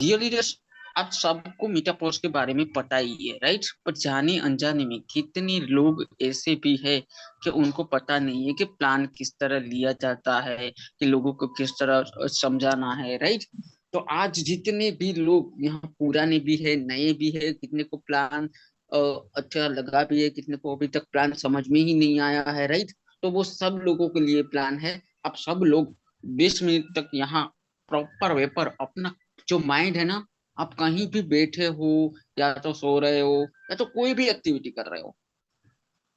Dear leaders, आप सबको metaphors के बारे में पता ही है, राइट? पर जाने अनजाने में कितने लोग ऐसे भी है कि उनको पता नहीं है कि प्लान किस तरह लिया जाता है, कि लोगों को किस तरह समझाना है, राइट? तो आज जितने भी लोग यहाँ पुराने भी है, नए भी है, कितने को प्लान अच्छा लगा भी है, कितने को अभी तक प्लान समझ में ही नहीं आया है, राइट? तो वो सब लोगों के लिए प्लान है। आप सब लोग 20 मिनट तक यहाँ प्रॉपर वे पर अपना जो माइंड है ना, आप कहीं भी बैठे हो या तो सो रहे हो या तो कोई भी एक्टिविटी कर रहे हो,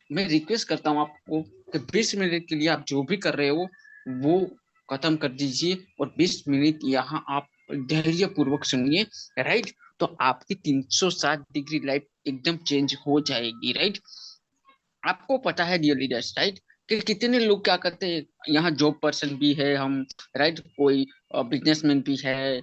मैं रिक्वेस्ट करता हूँ आपको कि 20 मिनट के लिए आप जो भी कर रहे हो वो खत्म कर दीजिए और 20 मिनट यहाँ आप धैर्य पूर्वक सुनिए, राइट? तो आपकी 360 डिग्री लाइफ एकदम चेंज हो जाएगी, राइट? आपको पता है डियर लीडर्स, राइट, कि कितने लोग क्या करते हैं, यहाँ जॉब पर्सन भी है हम, राइट? कोई बिजनेसमैन भी है,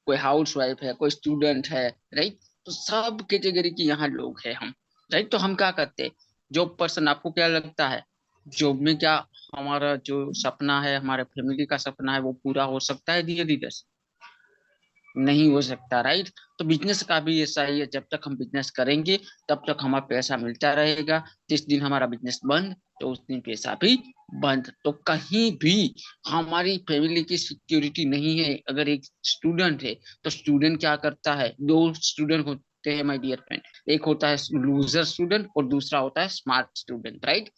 कोई हाउस वाइफ है, कोई स्टूडेंट है, राइट? तो सब कैटेगरी के यहाँ लोग हैं हम, राइट? तो हम क्या करते हैं, जॉब पर्सन, आपको क्या लगता है जॉब में क्या हमारा जो सपना है, हमारे फैमिली का सपना है, वो पूरा हो सकता है धीरे धीरे? नहीं हो सकता, राइट? तो बिजनेस का भी ऐसा ही है, जब तक हम बिजनेस करेंगे तब तक हमारा पैसा मिलता रहेगा। जिस दिन हमारा बिजनेस बंद तो उस दिन पैसा भी बंद। तो कहीं भी हमारी फैमिली की सिक्योरिटी नहीं है। अगर एक स्टूडेंट है तो स्टूडेंट क्या करता है, दो स्टूडेंट होते हैं माय डियर फ्रेंड, एक होता है लूजर स्टूडेंट और दूसरा होता है स्मार्ट स्टूडेंट, राइट?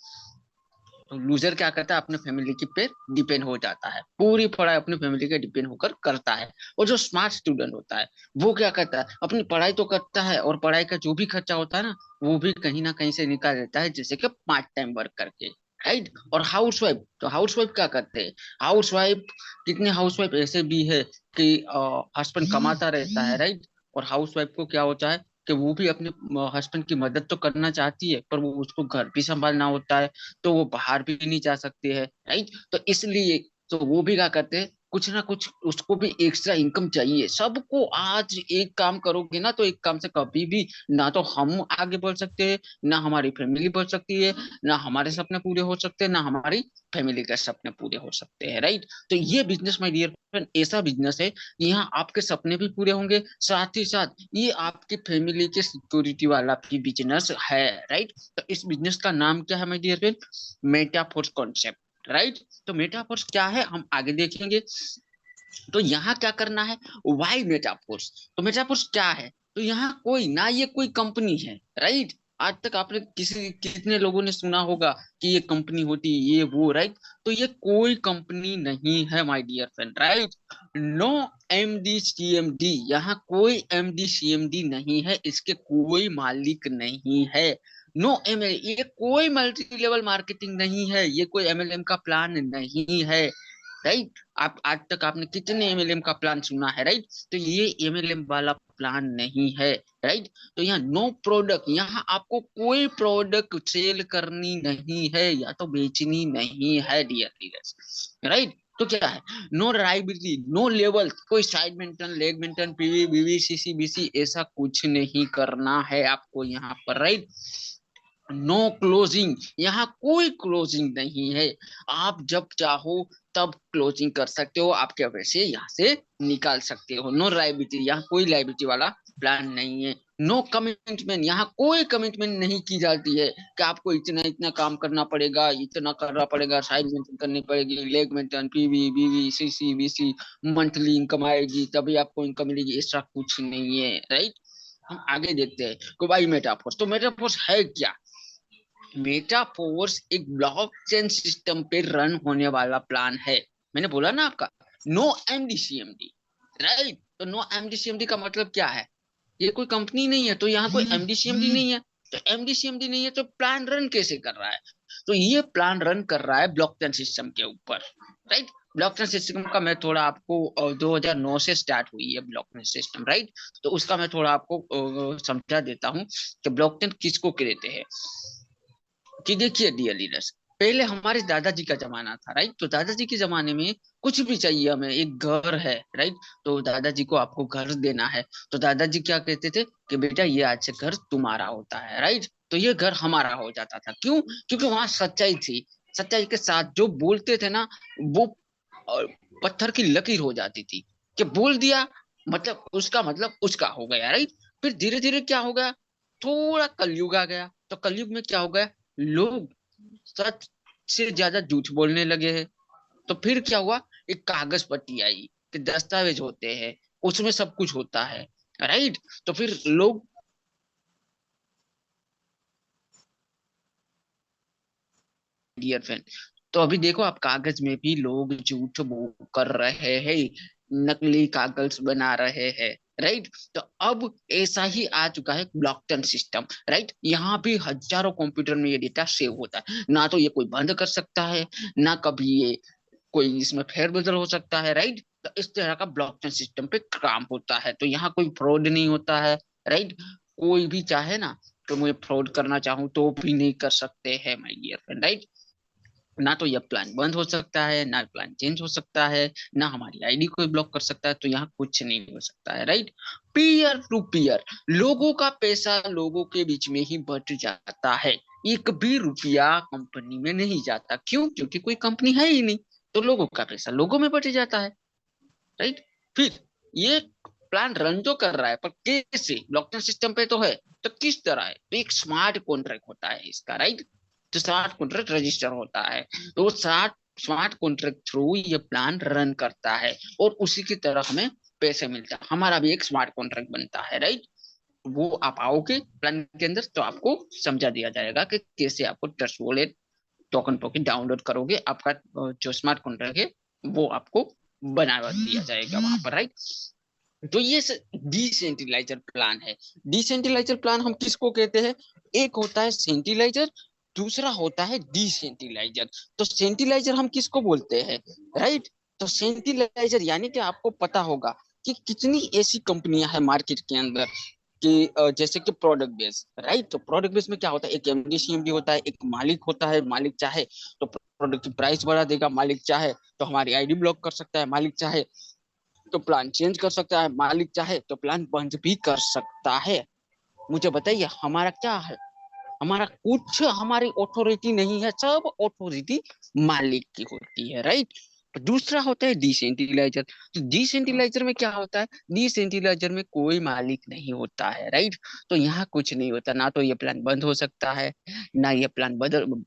तो लूजर क्या करता है, अपने फैमिली के पे डिपेंड हो जाता है, पूरी पढ़ाई अपनी फैमिली के डिपेंड होकर करता है। और जो स्मार्ट स्टूडेंट होता है वो क्या करता है, अपनी पढ़ाई तो करता है और पढ़ाई का जो भी खर्चा होता है ना कहीं से निकाल देता है, जैसे कि पार्ट टाइम वर्क करके, राइट? और हाउस वाइफ, तो हाउस वाइफ क्या करते हैं, हाउस वाइफ, कितने हाउस वाइफ ऐसे भी है कि हस्बैंड कमाता रहता है, राइट? और हाउस वाइफ को क्या होता है कि वो भी अपने हस्बैंड की मदद तो करना चाहती है, पर वो उसको घर भी संभालना होता है, तो वो बाहर भी नहीं जा सकते हैं, राइट? तो इसलिए तो वो भी क्या करते हैं, कुछ ना कुछ उसको भी एक्स्ट्रा इनकम चाहिए। सबको आज एक काम करोगे ना तो एक काम से कभी भी ना तो हम आगे बढ़ सकते हैं, ना हमारी फैमिली बढ़ सकती है, ना हमारे सपने पूरे हो सकते हैं, ना हमारी फैमिली के सपने पूरे हो सकते हैं, राइट? तो ये बिजनेस माय डियर फ्रेंड ऐसा बिजनेस है, यहाँ आपके सपने भी पूरे होंगे, साथ ही साथ ये आपकी फैमिली के सिक्योरिटी वाला भी बिजनेस है, राइट? तो इस बिजनेस का नाम क्या है my dear friend? Metaforce concept, right? तो मेटाफोर्स क्या है हम आगे देखेंगे। तो यहाँ क्या करना है, वाई मेटाफोर्स? तो मेटाफोर्स क्या है, तो यहाँ कोई ना, ये कोई कंपनी है, राइट? आज तक आपने किसी कितने लोगों ने सुना होगा कि ये कंपनी होती है, ये वो, राइट? तो ये कोई कंपनी नहीं है my dear friend, right? No MD CMD, यहाँ कोई एमडी सीएमडी नहीं है, इसके कोई मालिक नहीं है। नो एमएल, ये कोई मल्टी लेवल मार्केटिंग नहीं है, ये कोई एमएलएम का प्लान नहीं है, राइट? आप आज तक आपने कितने एमएलएम का प्लान सुना है, राइट? तो ये एमएलएम वाला प्लान नहीं है, राइट? तो यहाँ नो प्रोडक्ट, यहाँ आपको कोई प्रोडक्ट सेल करनी नहीं है या तो बेचनी नहीं है डियर लीडर्स, राइट? तो क्या है, नो लाइबिलिटी, नो लेवल, कोई side maintain, leg maintain, PV बीवी सीसी बीसी, ऐसा कुछ नहीं करना है आपको यहाँ पर, राइट? नो क्लोजिंग, यहाँ कोई क्लोजिंग नहीं है, आप जब चाहो तब क्लोजिंग कर सकते हो, आपके पैसे यहाँ से निकाल सकते हो। नो लायबिलिटी, यहाँ कोई लायबिलिटी वाला प्लान नहीं है। नो कमिटमेंट, यहाँ कोई कमिटमेंट नहीं की जाती है कि आपको इतना इतना काम करना पड़ेगा, इतना करना पड़ेगा, साइड मेंटेन करनी पड़ेगी, लेग मेंटेन, पीवी बीवी सीसी बीसी, मंथली इनकम आएगी तभी आपको इनकम मिलेगी, ऐसा कुछ नहीं है, राइट? हम आगे देखते हैं कि भाई मेटाफोर्स, तो मेटाफोर्स है क्या? मेटाफोर्स एक ब्लॉकचेन सिस्टम पे रन होने वाला प्लान है। मैंने बोला ना आपका, नो एमडीसीएमडी, राइट? तो नो एमडीसीएमडी का मतलब क्या है, ये कोई कंपनी नहीं है, तो यहाँ कोई एमडीसीएमडी नहीं है। तो एमडीसीएमडी नहीं है तो प्लान रन कैसे कर रहा है? तो ये प्लान रन कर रहा है ब्लॉकचेन सिस्टम के ऊपर, राइट? ब्लॉकचेन सिस्टम का मैं थोड़ा आपको 2009 से स्टार्ट हुई है ब्लॉकचेन सिस्टम, राइट? तो उसका मैं थोड़ा आपको समझा देता हूँ कि ब्लॉकचेन किसको कहते हैं। कि देखिए डियर लीडर्स, पहले हमारे दादाजी का जमाना था, राइट? तो दादाजी के जमाने में कुछ भी चाहिए हमें, एक घर है, राइट? तो दादाजी को आपको घर देना है, तो दादाजी क्या कहते थे कि बेटा ये आज से घर तुम्हारा होता है, राइट? तो ये घर हमारा हो जाता था, क्यों? क्योंकि वहां सच्चाई थी, सच्चाई के साथ जो बोलते थे ना वो पत्थर की लकीर हो जाती थी, कि बोल दिया मतलब उसका मतलब उसका हो गया, राइट। फिर धीरे धीरे क्या हो गया, थोड़ा कलयुग आ गया, तो कलयुग में क्या हो गया, लोग सच से ज्यादा झूठ बोलने लगे हैं। तो फिर क्या हुआ, एक कागज पट्टी आई कि दस्तावेज होते हैं, उसमें सब कुछ होता है, राइट। तो फिर लोग, डियर फ्रेंड, तो अभी देखो आप, कागज में भी लोग झूठ कर रहे हैं, नकली कागज बना रहे हैं, राइट। तो अब ऐसा ही आ चुका है ब्लॉकचेन सिस्टम, राइट। यहाँ भी हजारों कंप्यूटर में ये डेटा सेव होता है, ना तो ये कोई बंद कर सकता है, ना कभी ये कोई इसमें फेरबदल हो सकता है, राइट। तो इस तरह का ब्लॉकचेन सिस्टम पे काम होता है, तो यहाँ कोई फ्रॉड नहीं होता है, राइट। कोई भी चाहे ना, तो मुझे फ्रॉड करना चाहूँ तो भी नहीं कर सकते हैं, माय डियर फ्रेंड, राइट। ना तो यह प्लान बंद हो सकता है, ना प्लान चेंज हो सकता है, ना हमारी आईडी कोई ब्लॉक कर सकता है, तो यहाँ कुछ नहीं हो सकता है, राइट। पीयर टू पीयर, लोगों का पैसा लोगों के बीच में ही बट जाता है, एक भी रुपया कंपनी में नहीं जाता, क्यों, क्योंकि कोई कंपनी है ही नहीं, तो लोगों का पैसा लोगों में बट जाता है, राइट। फिर ये प्लान रन तो कर रहा है, पर कैसे, ब्लॉकचेन सिस्टम पे तो है, तो किस तरह है, तो एक स्मार्ट कॉन्ट्रैक्ट होता है इसका, राइट। तो स्मार्ट कॉन्ट्रैक्ट रजिस्टर होता है, तो वो स्मार्ट स्मार्ट कॉन्ट्रैक्ट थ्रू ये प्लान रन करता है, और उसी की तरह हमें पैसे मिलता है, हमारा भी एक स्मार्ट कॉन्ट्रैक्ट बनता है, राइट। वो आप आओगे प्लान के अंदर तो आपको समझा दिया जाएगा कि कैसे आपको trust wallet token token download करोगे, आपका जो स्मार्ट कॉन्ट्रैक्ट है वो आपको बना दिया जाएगा वहां पर, राइट। तो ये डिसेंट्रलाइजर प्लान है। डिसेंट्रलाइजर प्लान हम किसको कहते हैं, एक होता है सेंट्रलाइजर, दूसरा होता है डिसेंट्रलाइजर। तो सेंट्रलाइजर हम किसको बोलते हैं, राइट। तो सेंट्रलाइजर यानी कि आपको पता होगा कि कितनी ऐसी कंपनियां हैं मार्केट के अंदर कि जैसे कि प्रोडक्ट बेस, राइट। तो प्रोडक्ट बेस में क्या होता है, एक एमडी सीएमडी होता है, एक मालिक होता है, मालिक चाहे तो प्रोडक्ट की प्राइस बढ़ा देगा, मालिक चाहे तो हमारी आईडी ब्लॉक कर सकता है, मालिक चाहे तो प्लान चेंज कर सकता है, मालिक चाहे तो प्लान बंद भी कर सकता है। मुझे बताइए हमारा क्या है, हमारा कुछ हमारी ऑथोरिटी नहीं है, सब ऑथोरिटी मालिक की होती है, राइट। दूसरा होता है डिसेंट्रलाइजर। तो डिसेंट्रलाइजर में क्या होता है, डिसेंट्रलाइजर में कोई मालिक नहीं होता है, राइट। तो यहाँ कुछ नहीं होता, ना तो ये प्लान बंद हो सकता है, ना ये प्लान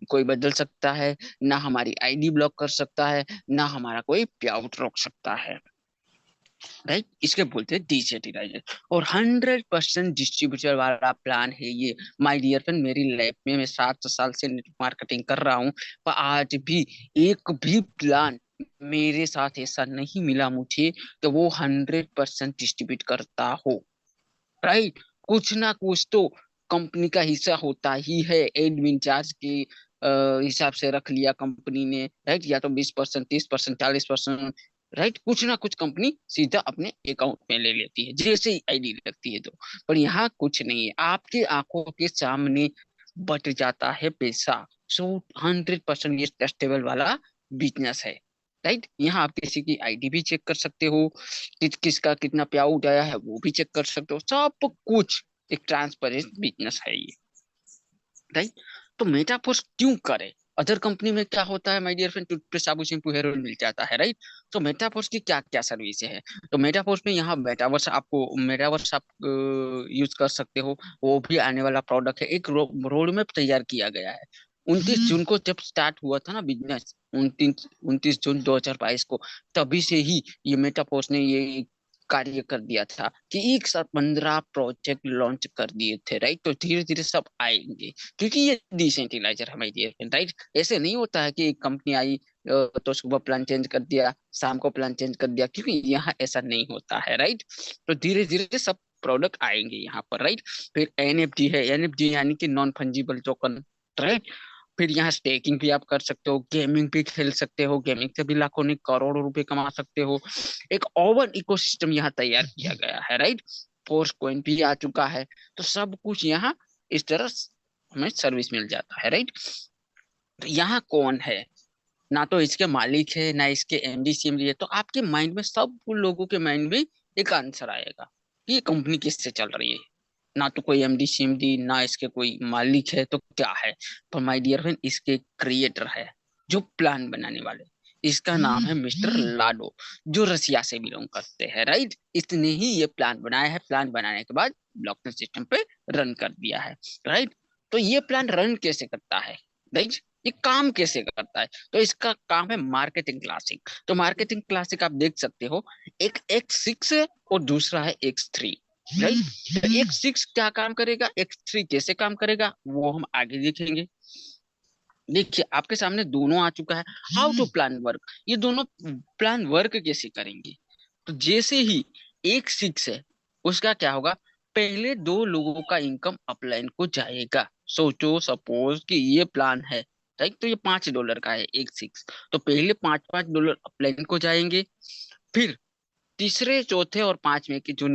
कोई बदल सकता है, ना हमारी आईडी ब्लॉक कर सकता है, ना हमारा कोई पे आउट रोक सकता है, राइट। इसके बोलते हैं डिसेंट्रलाइजर। और 100% डिस्ट्रीब्यूटर वाला प्लान है ये, माय डियर फ्रेंड। मेरी लाइफ में मैं 7 साल से नेटवर्क मार्केटिंग कर रहा हूँ, पर आज भी एक भी प्लान मेरे साथ ऐसा नहीं मिला मुझे कि वो 100% डिस्ट्रीब्यूट करता हो, राइट। कुछ ना कुछ तो कंपनी का हिस्सा होता ही है, एडमिन चार्ज के हिसाब से रख लिया कंपनी ने, राइट। या तो 20%, 30%, 40%, राइट। कुछ ना कुछ कंपनी सीधा अपने अकाउंट में ले लेती है जैसे ही आईडी लगती है तो। पर यहाँ कुछ नहीं है, आपके आंखों के सामने बट जाता है पैसा। सो 100% ये ट्रस्टेबल वाला बिजनेस है, राइट। यहाँ आप किसी की आईडी भी चेक कर सकते हो, किसका कितना पे आउट आया है वो भी चेक कर सकते हो, सब कुछ एक ट्रांसपेरेंट बिजनेस है ये, राइट। तो मेटापोस्ट क्यों करे, अदर कंपनी में क्या होता है माय डियर फ्रेंड, टूथपेस्ट साबुन शैम्पू हेयर ऑयल मिल जाता है, राइट। तो मेटापोस्ट की क्या क्या सर्विस है, तो मेटापोस्ट में यहाँ मेटावर्स आप यूज कर सकते हो, वो भी आने वाला प्रोडक्ट है, एक रोड मैप तैयार किया गया है। 29 जून को जब स्टार्ट हुआ था ना बिजनेस, 29 जून 2022 को, तभी से ही ये मेटापोस्ट ने ये कार्य कर दिया था कि एक साथ 15 प्रोजेक्ट लॉन्च कर दिए थे, राइट। तो धीरे धीरे सब आएंगे, क्योंकि ये डिसेंट्रलाइजर है, राइट। ऐसे नहीं होता है कि एक कंपनी आई तो सुबह प्लान चेंज कर दिया, शाम को प्लान चेंज कर दिया, क्योंकि यहाँ ऐसा नहीं होता है, राइट। तो धीरे धीरे सब प्रोडक्ट आएंगे यहाँ पर, राइट। फिर एनएफटी है, एनएफटी यानी कि नॉन फंजिबल टोकन, राइट। फिर यहाँ स्टेकिंग भी आप कर सकते हो, गेमिंग भी खेल सकते हो, गेमिंग से भी लाखों नहीं करोड़ों रुपए कमा सकते हो। एक ओवन इकोसिस्टम यहाँ तैयार किया गया है, राइट। फोर्स कॉइन भी आ चुका है, तो सब कुछ यहाँ इस तरह हमें सर्विस मिल जाता है, राइट। तो यहाँ कौन है, ना तो इसके मालिक है, ना इसके एमडी सीएमडी है, तो आपके माइंड में, सब लोगों के माइंड में एक आंसर आएगा कि ये कंपनी किससे चल रही है। ना तो कोई एमडी सीएमडी, ना इसके कोई मालिक है, तो क्या है, पर माय डियर फ्रेंड इसके क्रिएटर है, जो प्लान बनाने वाले, इसका नाम है मिस्टर लाडो, जो रसिया से बिलोंग करते हैं, राइट। इसने ही ये प्लान बनाया है। प्लान बनाने के बाद ब्लॉकचेन सिस्टम पे रन कर दिया है, राइट। तो ये प्लान रन कैसे करता है, राइट, ये काम कैसे करता है? तो इसका काम है मार्केटिंग क्लासिक। तो मार्केटिंग क्लासिक आप देख सकते हो, एक X6 है और दूसरा है X3, राइट। तो X6 क्या काम करेगा, X3 कैसे काम करेगा, वो हम आगे देखेंगे। देखिए आपके सामने दोनों आ चुका है। हाउ टू प्लान वर्क, ये दोनों प्लान वर्क कैसे करेंगे? तो जैसे ही X6 है, उसका क्या होगा, पहले दो लोगों का इनकम अपलाइन को जाएगा। सोचो सपोज कि ये प्लान है, राइट, तो ये $5 का है X6। तो पहले $5 अपलाइन को जाएंगे। फिर तीसरे चौथे और पांचवें की जो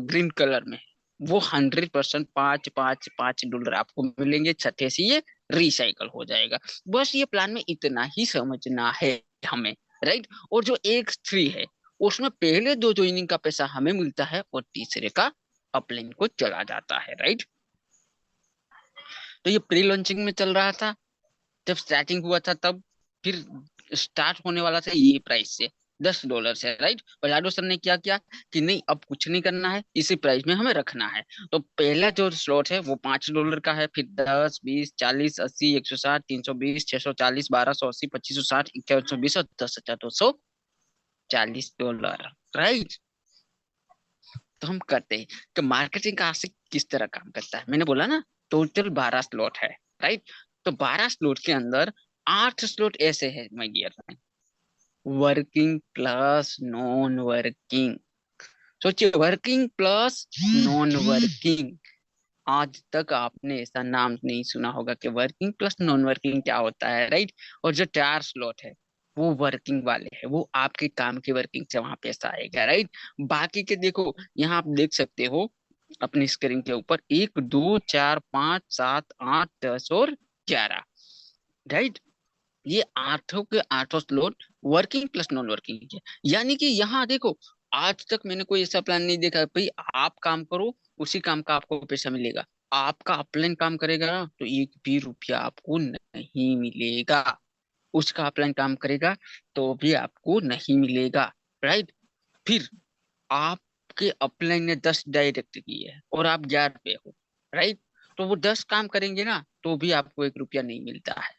ग्रीन कलर में है, वो 100% $5 आपको मिलेंगे। छठे से ये रिसाइकल हो जाएगा। बस ये प्लान में इतना ही समझना है हमें, राइट। और जो X3 है, उसमें पहले दो ज्वाइनिंग का पैसा हमें मिलता है और तीसरे का अपलाइन को चला जाता है, राइट। तो ये प्री लॉन्चिंग में चल रहा था, जब स्टार्टिंग हुआ था तब। फिर स्टार्ट होने वाला था ये प्राइस से, $10 से, राइट। बजाडो सर ने क्या किया कि नहीं, अब कुछ नहीं करना है, इसी प्राइस में हमें रखना है। तो पहला जो स्लॉट है वो $5 का है, फिर 10, 20, 40, 80, 160, 320, 640, 1280, 2560, 5120 और $10,240, राइट। तो हम करते हैं कि मार्केटिंग का आशिक किस तरह काम करता है। मैंने बोला ना, टोटल 12 स्लॉट है, राइट। तो 12 स्लॉट के अंदर 8 स्लॉट ऐसे है my dear friend, working plus non working. सोचिए, वर्किंग प्लस नॉन वर्किंग। आज तक आपने ऐसा नाम नहीं सुना होगा कि वर्किंग प्लस नॉन वर्किंग क्या होता है, राइट। और जो 4 स्लॉट है वो वर्किंग वाले हैं, वो आपके काम की वर्किंग से वहां पैसा आएगा, राइट। बाकी के देखो, यहाँ आप देख सकते हो अपनी स्क्रीन के ऊपर, 1, 2, 4, 5, 7, 8, 10 और 11, राइट। ये आठों के आठों slot working plus non working है। यानी कि यहाँ देखो, आज तक मैंने कोई ऐसा प्लान नहीं देखा भाई आप काम करो, उसी काम का आपको पैसा मिलेगा। आपका अपलाइन काम करेगा ना, तो एक भी रुपया आपको नहीं मिलेगा। उसका अपलाइन काम करेगा तो भी आपको नहीं मिलेगा, राइट। फिर आपके अपलाइन ने 10 डायरेक्ट किए हैं और आप 11 पे हो, राइट। तो वो 10 काम करेंगे ना, तो भी आपको एक रुपया नहीं मिलता है।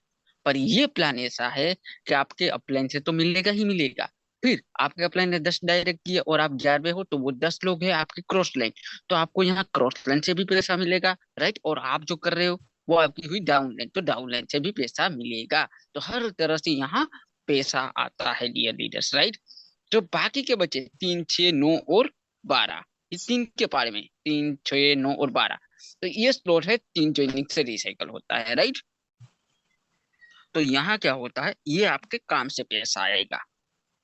पर ये प्लान ऐसा है कि आपके अपलाइन से तो मिलेगा ही मिलेगा। फिर आपके अपलाइन ने 10 डायरेक्ट किए और आप 11वें हो, तो वो 10 लोग हैं आपके क्रॉस लाइन, तो आपको यहाँ क्रॉस लाइन से भी पैसा मिलेगा, राइट। और आप जो कर रहे हो वो आपकी हुई डाउन लाइन, तो डाउन लाइन से भी पैसा मिलेगा। तो हर तरह से यहाँ पैसा आता है डियर लीडर्स, राइट। जो बाकी के बचे 3, 6, 9 और 12, इस तीन के बारे में, 3, 6, 9 और 12, तो ये स्लॉट है 3 ज्वाइनिंग से रिसाइकल होता है, राइट। तो यहाँ क्या होता है, ये आपके काम से पैसा आएगा।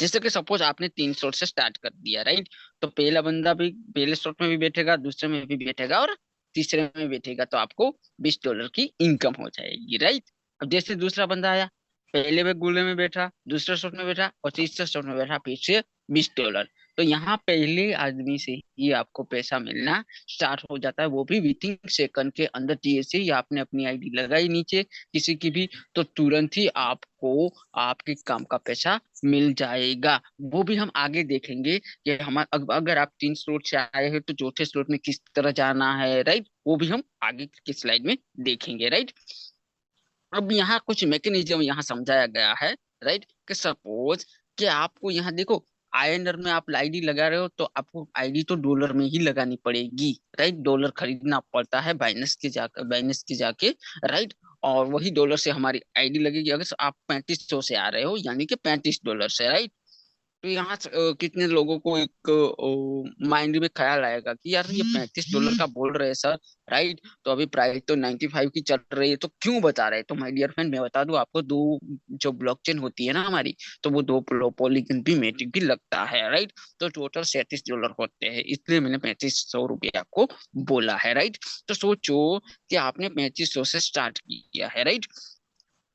जैसे कि सपोज आपने 3 स्लॉट से स्टार्ट कर दिया, राइट। तो पहला बंदा भी पहले स्लॉट में भी बैठेगा, दूसरे में भी बैठेगा और तीसरे में बैठेगा, तो आपको $20 की इनकम हो जाएगी, राइट। अब जैसे दूसरा बंदा आया, पहले में गोले में बैठा, दूसरे स्लॉट में बैठा और तीसरे स्लॉट में बैठा, फिर से $20। तो यहाँ पहले आदमी से ही आपको पैसा मिलना स्टार्ट हो जाता है, वो भी विद इन सेकंड के अंदर। जैसे ही आपने अपनी आईडी लगाई नीचे किसी की भी, तो तुरंत ही आपको आपके काम का पैसा मिल जाएगा। वो भी हम आगे देखेंगे कि हमारा अगर आप 3 स्लॉट से आए हैं तो चौथे स्लॉट में किस तरह जाना है, राइट। वो भी हम आगे की स्लाइड में देखेंगे, राइट। अब यहाँ कुछ मैकेनिज्म यहाँ समझाया गया है, राइट। कि सपोज कि आपको यहाँ देखो, आईएनआर में आप आईडी लगा रहे हो, तो आपको आईडी तो डॉलर में ही लगानी पड़ेगी, राइट। डॉलर खरीदना पड़ता है बाइनेंस के जाके, राइट। और वही डॉलर से हमारी आईडी लगेगी। अगर आप 3500 से आ रहे हो, यानी कि $35 से, राइट। तो यहाँ से, कितने लोगों को एक माइंड में ख्याल आएगा कि यार ये $35 का बोल रहे हैं सर, राइट। तो अभी प्राइस तो 95 की चल रही है, तो क्यों बता रहे हैं? तो माय डियर फ्रेंड, मैं बता दूं आपको, दो जो ब्लॉकचेन होती है ना हमारी, तो वो दो पॉलीगन भी मेटिक भी लगता है, राइट। तो टोटल $37 होते हैं, इसलिए मैंने $3500 आपको बोला है, राइट। तो सोचो कि आपने 3500 से स्टार्ट किया है, राइट।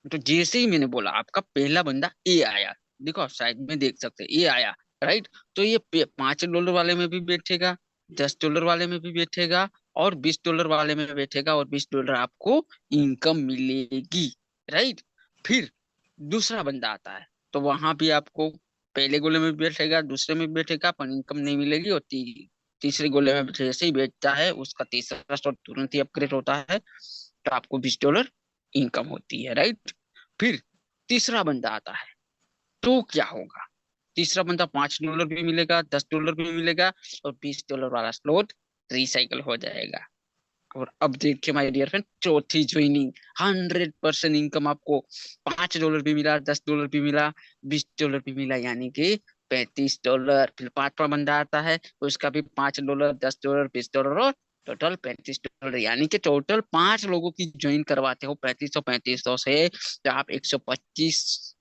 तो जैसे ही मैंने बोला आपका पहला बंदा ए आया, देखो आप साइड में देख सकते हैं ए आया, राइट। तो ये $5 वाले में भी बैठेगा, $10 वाले में भी बैठेगा और $20 वाले में बैठेगा, और $20 आपको इनकम मिलेगी, राइट। फिर दूसरा बंदा आता है, तो वहां भी आपको पहले गोले में भी बैठेगा, दूसरे में भी बैठेगा, पर इनकम नहीं मिलेगी। और तीसरे गोले में जैसे ही बैठता है उसका तीसरा स्लॉट तुरंत ही अपग्रेड होता है, तो आपको $20 इनकम होती है, राइट। फिर तीसरा बंदा आता है, तो क्या होगा? तीसरा बंदा $5 भी मिलेगा, $10 भी मिलेगा, और $20 वाला स्लॉट रिसाइकल हो जाएगा। और अब देखिए माय डियर फ्रेंड, चौथी ज्वाइनिंग, 100% इनकम आपको। $5 भी मिला, $10 भी मिला, $20 भी मिला, यानी कि $35। फिर पांचवा बंदा आता है, उसका भी $5, $10, $20 और टोटल $35, यानी कि टोटल 5 लोगों की ज्वाइन करवाते हो 3500 से, तो आप $125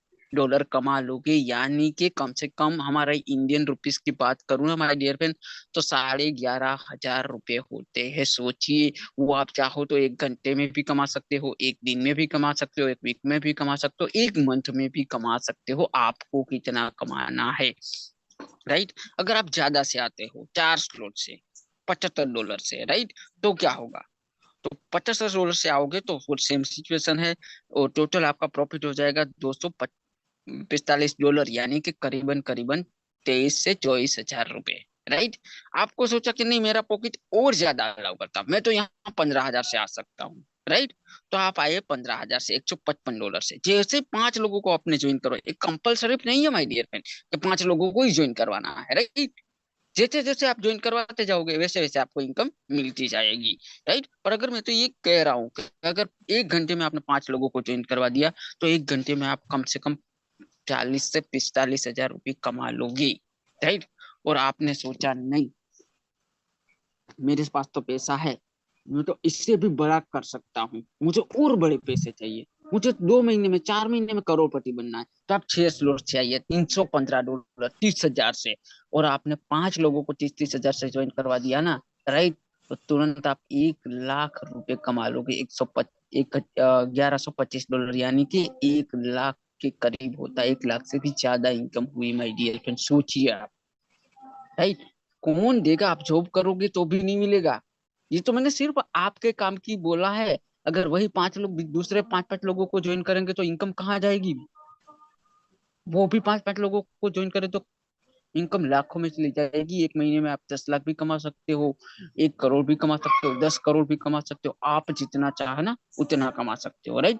कमा लोगे। यानी कि कम से कम हमारे इंडियन रुपीस की बात करूं ना माय डियर फ्रेंड, तो 11,500 रुपये होते हैं। सोचिए, वो आप चाहो तो 1 घंटे में भी कमा सकते हो, एक दिन में भी कमा सकते हो, एक वीक में भी कमा सकते हो, एक मंथ में भी कमा सकते हो। आपको कितना कमाना है, राइट। अगर आप ज्यादा से आते हो 4 स्लॉट से, $75 से, राइट, तो क्या होगा? तो $75 से आओगे तो वो सेम सिचुएशन है, और टोटल आपका प्रॉफिट हो जाएगा $245, यानी कि करीबन करीबन 23 से 24 हजार रुपए, राइट। आपको सोचा कि नहीं, मेरा पॉकेट और ज्यादा अलाउ करता, मैं तो यहाँ 15,000 से आ सकता हूँ, राइट। तो आप आए 15,000 से, $155 से। जैसे 5 लोगों को आपने ज्वाइन करो, एक कंपल्सरी नहीं है माय डियर फ्रेंड कि 5 लोगों को ही ज्वाइन करवाना है, राइट। जैसे जैसे आप ज्वाइन करवाते जाओगे वैसे वैसे आपको इनकम मिलती जाएगी, राइट। और अगर मैं तो ये कह रहा हूँ कि अगर 1 घंटे में आपने 5 लोगों को ज्वाइन करवा दिया, तो 1 घंटे में आप कम से कम 40 से 45 हजार रुपये कमा लोगे, राइट। और आपने सोचा नहीं, मेरे पास तो पैसा है, मैं तो इससे भी बड़ा कर सकता हूँ, मुझे और बड़े पैसे चाहिए, मुझे 2 महीने में 4 महीने में करोड़पति बनना है, तो आप 6 स्लॉट चाहिए, $315, 30,000 से। और आपने 5 लोगों को 30-30 हजार से ज्वाइन करवा दिया ना, राइट, तो तुरंत आप $1 लाख कमा लोगे। 1125 डॉलर, यानी कि 1 लाख के करीब होता है, 1 लाख से भी ज्यादा इनकम हुई माय डियर फ्रेंड। सोचिए आप, राइट। कौन देगा? आप जॉब करोगे तो भी नहीं मिलेगा। ये तो मैंने सिर्फ आपके काम की बोला है। अगर वही 5 लोग भी दूसरे 5-5 लोगों को ज्वाइन करेंगे तो इनकम कहाँ जाएगी? वो भी 5-5 लोगों को ज्वाइन करें तो इनकम लाखों में चली जाएगी। एक महीने में आप 10 लाख भी कमा सकते हो, 1 करोड़ भी कमा सकते हो, 10 करोड़ भी कमा सकते हो, आप जितना चाहे ना उतना कमा सकते हो, राइट।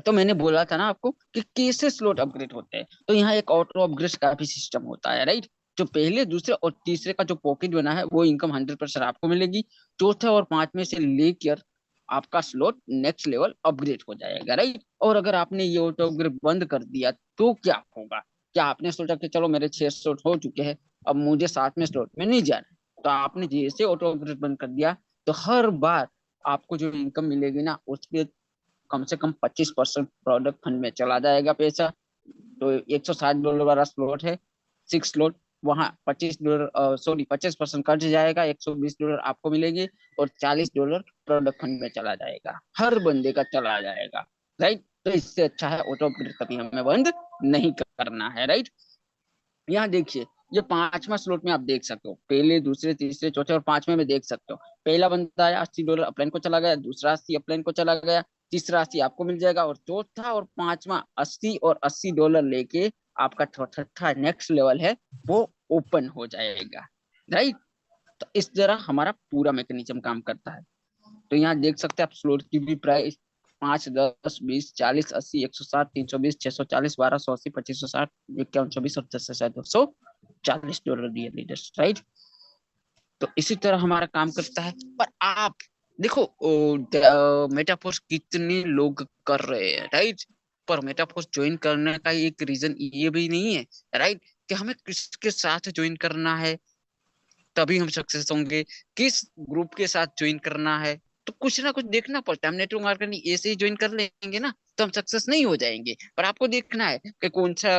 तो मैंने बोला था ना आपको कि कैसे स्लॉट अपग्रेड होते हैं, तो यहाँ एक ऑटो अपग्रेड का भी सिस्टम होता है, राइट। जो पहले, दूसरे और तीसरे का जो पॉकेट बना है वो इनकम 100% आपको मिलेगी। चौथे और पांचवें से लेकर आपका स्लॉट नेक्स्ट लेवल अपग्रेड हो जाएगा, राइट। और अगर आपने ये ऑटो अपग्रेड बंद कर दिया तो क्या होगा? क्या आपने सोचा कि चलो मेरे 6 स्लॉट हो चुके हैं, अब मुझे 7वें स्लॉट में नहीं जाना, तो आपने जैसे ऑटो अपग्रेड बंद कर दिया, तो हर बार आपको जो इनकम मिलेगी ना उसके कम से कम 25% प्रोडक्ट फंड में चला जाएगा पैसा। तो $160 वाला स्लॉट है, 6 स्लॉट, वहां $25, सॉरी 25% कट जाएगा, $120 आपको मिलेंगे, और $40 प्रोडक्ट फंड में चला जाएगा, हर बंदे का चला जाएगा, राइट। तो इससे अच्छा है ऑटो अपग्रेड कभी हमें बंद नहीं करना है, राइट। यहाँ देखिए, ये 5वां स्लॉट में आप देख सकते हो, पहले, दूसरे, तीसरे, चौथे और 5वें में देख सकते हो। पहला बंदा आया, $80 अपलाइन को चला गया, दूसरा 80 अपलाइन को चला गया, तीसरा 80 आपको मिल जाएगा, और चौथा और पांचवा 80 और $80 लेके आपका छठा नेक्स्ट लेवल है वो ओपन हो जाएगा, राइट। तो इस तरह हमारा पूरा मैकेनिज्म काम करता है। तो यहाँ देख सकते हैं आप स्लॉट की भी प्राइस, 5, 10, 20, 40, 80, 160, 320, 640, 1280, 2560, 5124 और 10,240 दिए लीडर्स, राइट। तो इसी तरह हमारा काम करता है। पर आप देखो, मेटाफोर्स कितने लोग कर रहे हैं, राइट। पर मेटाफोर्स ज्वाइन करने का एक रीजन ये भी नहीं है, राइट, कि हमें किसके साथ ज्वाइन करना है तभी हम सक्सेस होंगे, किस ग्रुप के साथ ज्वाइन करना है। तो कुछ ना कुछ देखना पड़ता है। हम नेटवर्क मार्केटिंग ऐसे ही ज्वाइन कर लेंगे ना तो हम सक्सेस नहीं हो जाएंगे। पर आपको देखना है कि कौन सा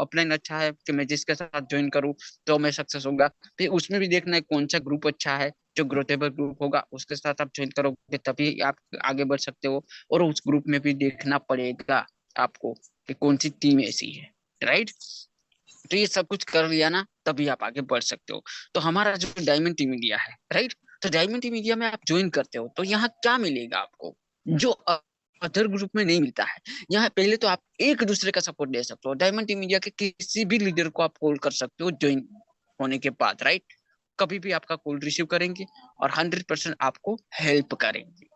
अपलाइन अच्छा है कि मैं जिसके साथ ज्वाइन करूँ तो मैं सक्सेस होगा। फिर उसमें भी देखना है कौन सा ग्रुप अच्छा है, जो ग्रोथेबल ग्रुप होगा उसके साथ आप ज्वाइन करोगे तभी आप आगे बढ़ सकते हो। और उस ग्रुप में भी देखना पड़ेगा आपको कि कौन सी टीम ऐसी है, राइट। तो ये सब कुछ कर लिया ना तभी आप आगे बढ़ सकते हो। तो हमारा जो डायमंड टीम इंडिया है, राइट, तो डायमंड टीम इंडिया में आप ज्वाइन करते हो तो यहाँ क्या मिलेगा आपको? जो अदर ग्रुप में नहीं मिलता है। यहाँ पहले तो आप एक दूसरे का सपोर्ट दे सकते हो, डायमंड टीम इंडिया के किसी भी लीडर को आप कॉल कर सकते हो ज्वाइन होने के बाद, राइट। कभी भी आपका कॉल रिसीव करेंगे और 100% आपको हेल्प करेंगे,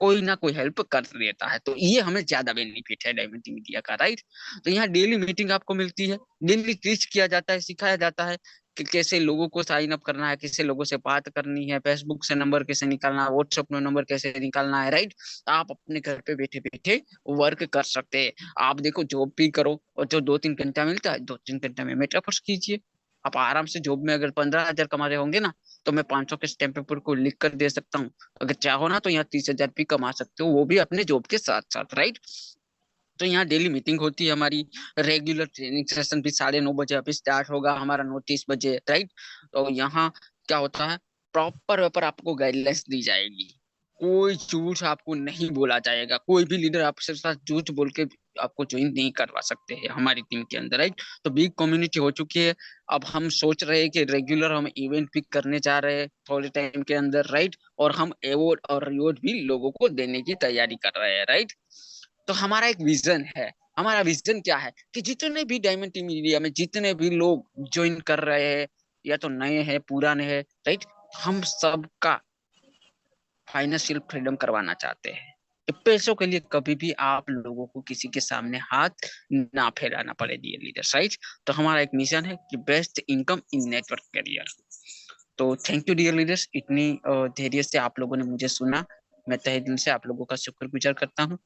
कोई ना कोई हेल्प कर देता है। तो ये हमें ज्यादा बेनिफिट है डायमंड मीडिया का, राइट। तो यहाँ डेली मीटिंग आपको मिलती है, डेली टीच किया जाता है, सिखाया जाता है कि कैसे लोगों को साइन अप करना है, कैसे लोगों से बात करनी है, फेसबुक से नंबर कैसे निकालना है, व्हाट्सएप में नंबर कैसे निकालना है, राइट। आप अपने घर पे बैठे बैठे वर्क कर सकते हैं। आप देखो जॉब भी करो और जो 2-3 घंटा मिलता है, 2-3 घंटा में मेटावर्स कीजिए। आप आराम से जॉब में अगर 15,000 कमा रहे होंगे ना, तो मैं 500 के स्टैम्प पेपर को लिख कर दे सकता हूँ। अगर चाहो ना तो यहाँ 30,000 भी कमा सकते हो, वो भी अपने जॉब के साथ साथ, राइट। तो यहाँ डेली मीटिंग होती है हमारी, रेगुलर ट्रेनिंग सेशन भी 9:30 बजे अभी स्टार्ट होगा हमारा, 9:30 बजे, राइट। तो यहाँ क्या होता है, प्रॉपर वेपर आपको गाइडलाइंस दी जाएगी, कोई झूठ आपको नहीं बोला जाएगा, कोई भी लीडर आपके साथ झूठ बोल के आपको ज्वाइन नहीं करवा सकते हैं हमारी टीम के अंदर, राइट। तो बिग कम्युनिटी हो चुकी है। अब हम सोच रहे हैं कि रेगुलर हम इवेंट भी करने जा रहे हैं थोड़े टाइम के अंदर, राइट। और हम अवार्ड और रिवॉर्ड भी लोगों को देने की तैयारी कर रहे हैं, राइट। तो हमारा एक विजन है। हमारा विजन क्या है कि जितने भी डायमंड टीम इंडिया में जितने भी लोग ज्वाइन कर रहे हैं, या तो नए हैं पुराने हैं, राइट, हम सबका फाइनेंशियल फ्रीडम करवाना चाहते हैं कि पैसों के लिए कभी भी आप लोगों को किसी के सामने हाथ ना फैलाना पड़े, डियर लीडर्स, राइट। तो हमारा एक मिशन है कि best income in network career. तो थैंक यू डियर लीडर्स, इतनी धैर्य से आप लोगों ने मुझे सुना। मैं तहे दिल से आप लोगों का शुक्रगुजार करता हूँ।